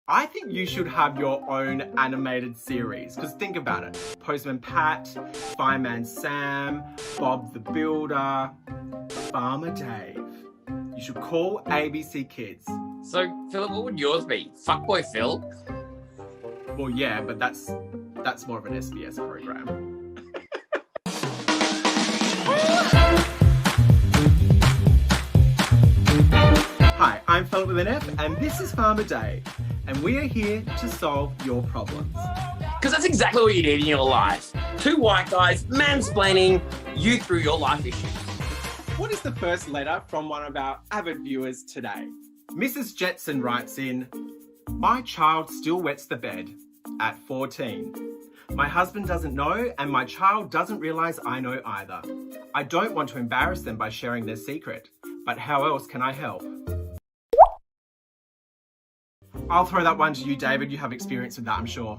I think you should have your own animated series, because think about it. Postman Pat, Fireman Sam, Bob the Builder, Farmer Dave. You should call ABC Kids. So, Philip, what would yours be? Fuckboy Phil? Well, yeah, but that's more of an SBS program. Hi, I'm Philip with an F, and this is Farmer Dave, and we are here to solve your problems. Because that's exactly what you need in your life. Two white guys mansplaining you through your life issues. What is the first letter from one of our avid viewers today? Mrs. Jetson writes in, "My child still wets the bed at 14. My husband doesn't know, and my child doesn't realise I know either. I don't want to embarrass them by sharing their secret, but how else can I help?" I'll throw that one to you, David. You have experience with that, I'm sure.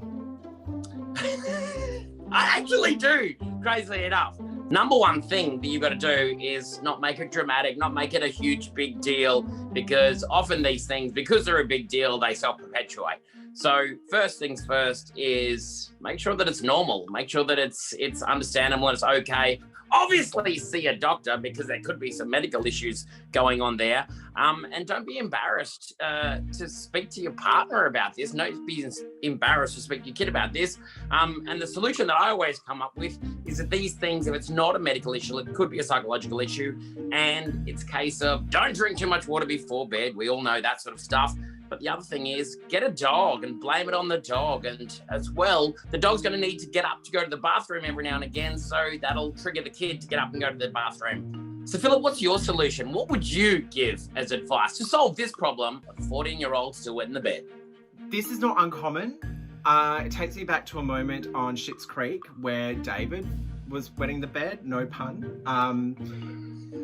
I actually do, crazily enough. Number one thing that you've got to do is not make it dramatic, not make it a huge big deal, because often these things, because they're a big deal, they self-perpetuate. So first things first is make sure that it's normal, make sure that it's understandable and it's okay. Obviously see a doctor because there could be some medical issues going on there. And don't be embarrassed to speak to your partner about this. Don't be embarrassed to speak to your kid about this. And the solution that I always come up with is that these things, if it's not a medical issue, it could be a psychological issue. And it's a case of don't drink too much water before bed. We all know that sort of stuff. But the other thing is get a dog and blame it on the dog. And as well, the dog's going to need to get up to go to the bathroom every now and again. So that'll trigger the kid to get up and go to the bathroom. So Philip, what's your solution? What would you give as advice to solve this problem of 14-year-olds still wet in the bed? This is not uncommon. It takes me back to a moment on Schitt's Creek where David was wetting the bed, no pun.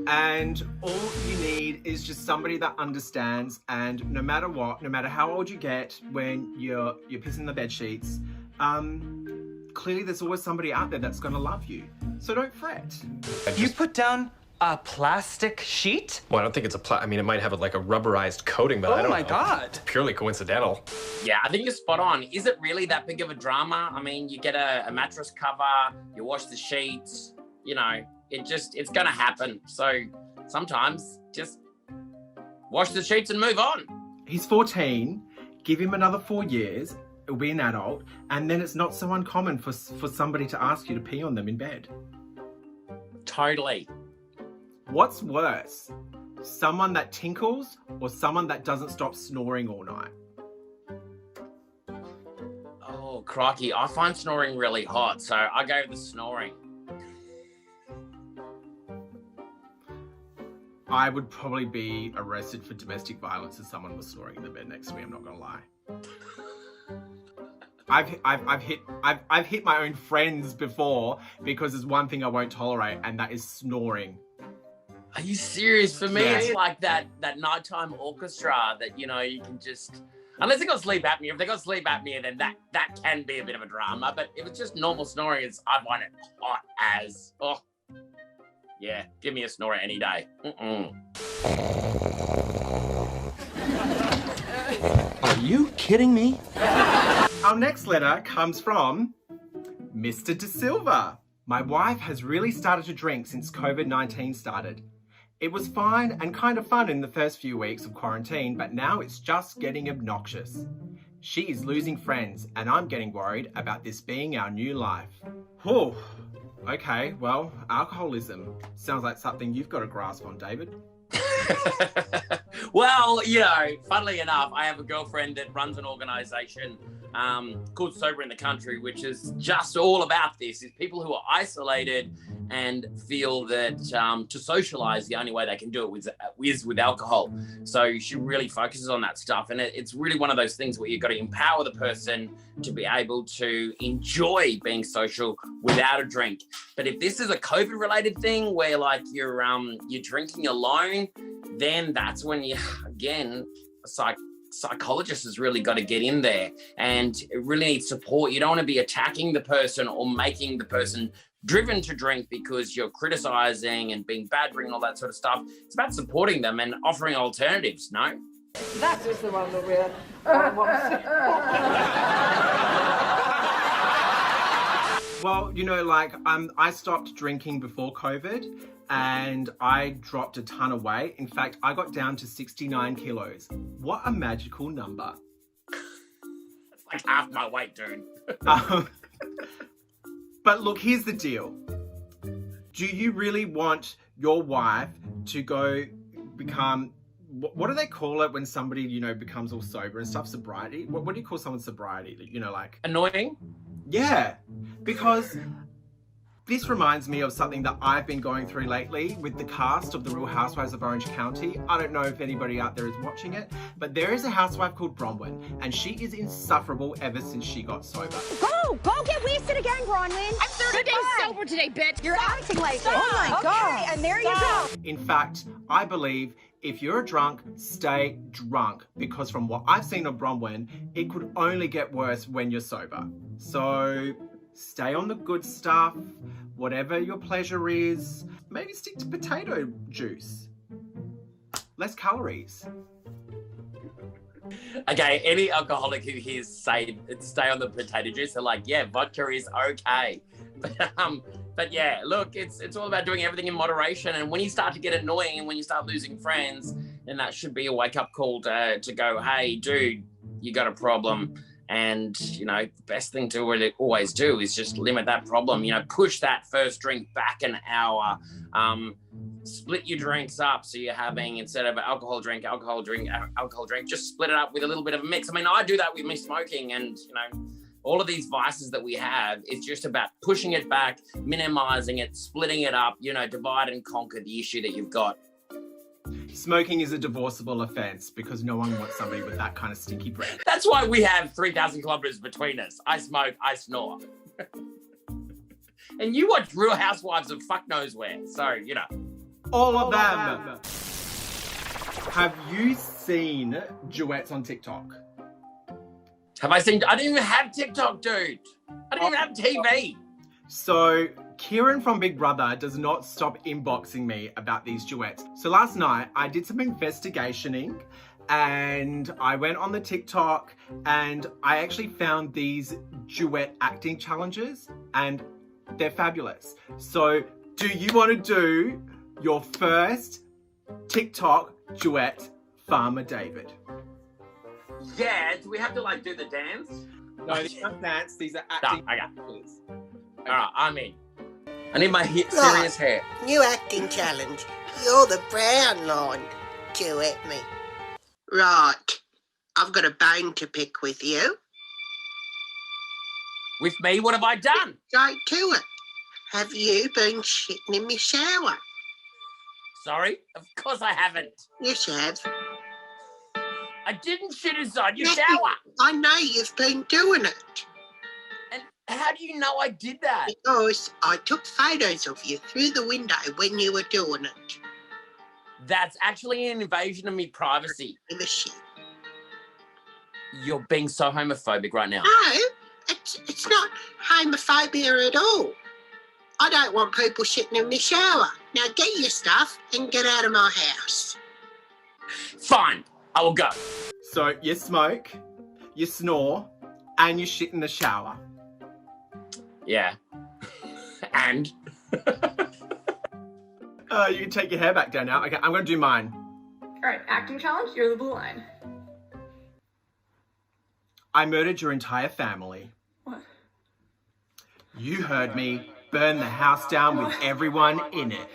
And all you need is just somebody that understands, and no matter what, no matter how old you get when you're pissing the bed sheets, clearly there's always somebody out there that's gonna love you. So don't fret. You put down a plastic sheet? Well, I don't think it's I mean, it might have like a rubberized coating, but I don't know. Oh my God. It's purely coincidental. Yeah, I think you're spot on. Is it really that big of a drama? I mean, you get a mattress cover, you wash the sheets, you know, it's gonna happen. So sometimes just wash the sheets and move on. He's 14, give him another 4 years, he'll be an adult, and then it's not so uncommon for somebody to ask you to pee on them in bed. Totally. What's worse, someone that tinkles or someone that doesn't stop snoring all night? Oh, crikey. I find snoring really hot, so I go with the snoring. I would probably be arrested for domestic violence if someone was snoring in the bed next to me, I'm not gonna lie. I've hit my own friends before because there's one thing I won't tolerate, and that is snoring. Are you serious? For me, Yeah. It's like that nighttime orchestra that, you know, you can just... Unless they got sleep apnea. If they got sleep apnea, then that can be a bit of a drama. But if it's just normal snoring, I find it hot as... Oh, yeah. Give me a snorer any day. Are you kidding me? Our next letter comes from Mr. De Silva. My wife has really started to drink since COVID-19 started. It was fine and kind of fun in the first few weeks of quarantine, but now it's just getting obnoxious. She is losing friends, and I'm getting worried about this being our new life. Whew. Okay, well, alcoholism sounds like something you've got a grasp on, David. Well, you know, funnily enough, I have a girlfriend that runs an organisation called Sober in the Country, which is just all about this. Is people who are isolated and feel that to socialise, the only way they can do it is with alcohol. So she really focuses on that stuff. And it's really one of those things where you've got to empower the person to be able to enjoy being social without a drink. But if this is a COVID-related thing where like you're drinking alone, then that's when you, again, psychologist has really got to get in there, and it really needs support. You don't want to be attacking the person or making the person driven to drink because you're criticizing and being bad, and all that sort of stuff. It's about supporting them and offering alternatives, no? That is the one that we're Well, you know, like, I stopped drinking before COVID and I dropped a ton of weight. In fact, I got down to 69 kilos. What a magical number. That's like half my weight, dude. But look, here's the deal. Do you really want your wife to go become, what do they call it when somebody, you know, becomes all sober and stuff? Sobriety? What do you call someone sobriety? You know, like... Annoying? Yeah, because this reminds me of something that I've been going through lately with the cast of The Real Housewives of Orange County. I don't know if anybody out there is watching it, but there is a housewife called Bronwyn, and she is insufferable ever since she got sober. Go get wasted again, Bronwyn. I'm 30 days sober today, bitch. You're acting like it. Oh my God. And there you go. In fact, I believe if you're a drunk, stay drunk, because from what I've seen of Bronwyn, it could only get worse when you're sober. So stay on the good stuff, whatever your pleasure is. Maybe stick to potato juice. Less calories. Okay, any alcoholic who hears say stay on the potato juice are like, yeah, vodka is okay. But yeah, look, it's all about doing everything in moderation. And when you start to get annoying and when you start losing friends, then that should be a wake-up call to go, hey, dude, you got a problem. And, you know, the best thing to really always do is just limit that problem. You know, push that first drink back an hour. Split your drinks up. So you're having, instead of alcohol drink, just split it up with a little bit of a mix. I mean, I do that with me smoking, and, you know, all of these vices that we have, it's just about pushing it back, minimizing it, splitting it up, you know, divide and conquer the issue that you've got. Smoking is a divorceable offense because no one wants somebody with that kind of stinky breath. That's why we have 3,000 kilometers between us. I smoke, I snore. And you watch Real Housewives of fuck knows where. So, you know. All of them. Have you seen duets on TikTok? Have I seen? I didn't even have TikTok, dude. I didn't even have TV. So Kieran from Big Brother does not stop inboxing me about these duets. So last night I did some investigating and I went on the TikTok and I actually found these duet acting challenges and they're fabulous. So do you want to do your first TikTok duet, Farmer David? Yeah, do we have to like do the dance? No, these aren't dance, these are acting. No, okay. All right, I'm in. I need my serious hair. New acting challenge. You're the brown line. Duet me. Right. I've got a bone to pick with you. With me? What have I done? Straight to it. Have you been shitting in my shower? Sorry? Of course I haven't. Yes, you have. I didn't shit inside your Yes, shower. I know you've been doing it. And how do you know I did that? Because I took photos of you through the window when you were doing it. That's actually an invasion of me privacy. Give a shit. You're being so homophobic right now. No, it's not homophobia at all. I don't want people shitting in my shower. Now get your stuff and get out of my house. Fine, I will go. So you smoke, you snore, and you shit in the shower. Yeah. And? You can take your hair back down now. Okay, I'm gonna do mine. All right, acting challenge, you're the blue line. I murdered your entire family. What? You heard me. Burn the house down with everyone in it.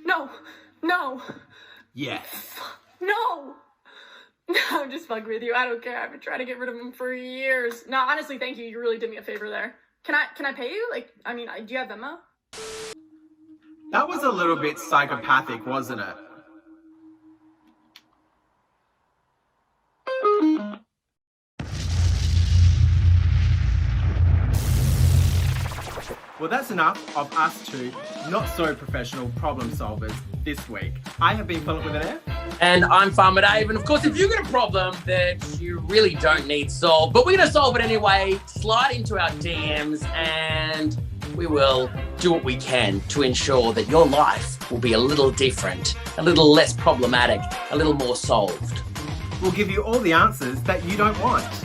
No, no, Yes. no. No, I'm just fucking with you. I don't care. I've been trying to get rid of him for years. No, honestly, thank you. You really did me a favor there. Can I pay you? Like, I mean, do you have Venmo? That was a little bit psychopathic, wasn't it? Well, that's enough of us two not-so-professional problem solvers this week. I have been Philip with an F. And I'm Farmer Dave. And of course, if you've got a problem that you really don't need solved, but we're going to solve it anyway, slide into our DMs and we will do what we can to ensure that your life will be a little different, a little less problematic, a little more solved. will give you all the answers that you don't want.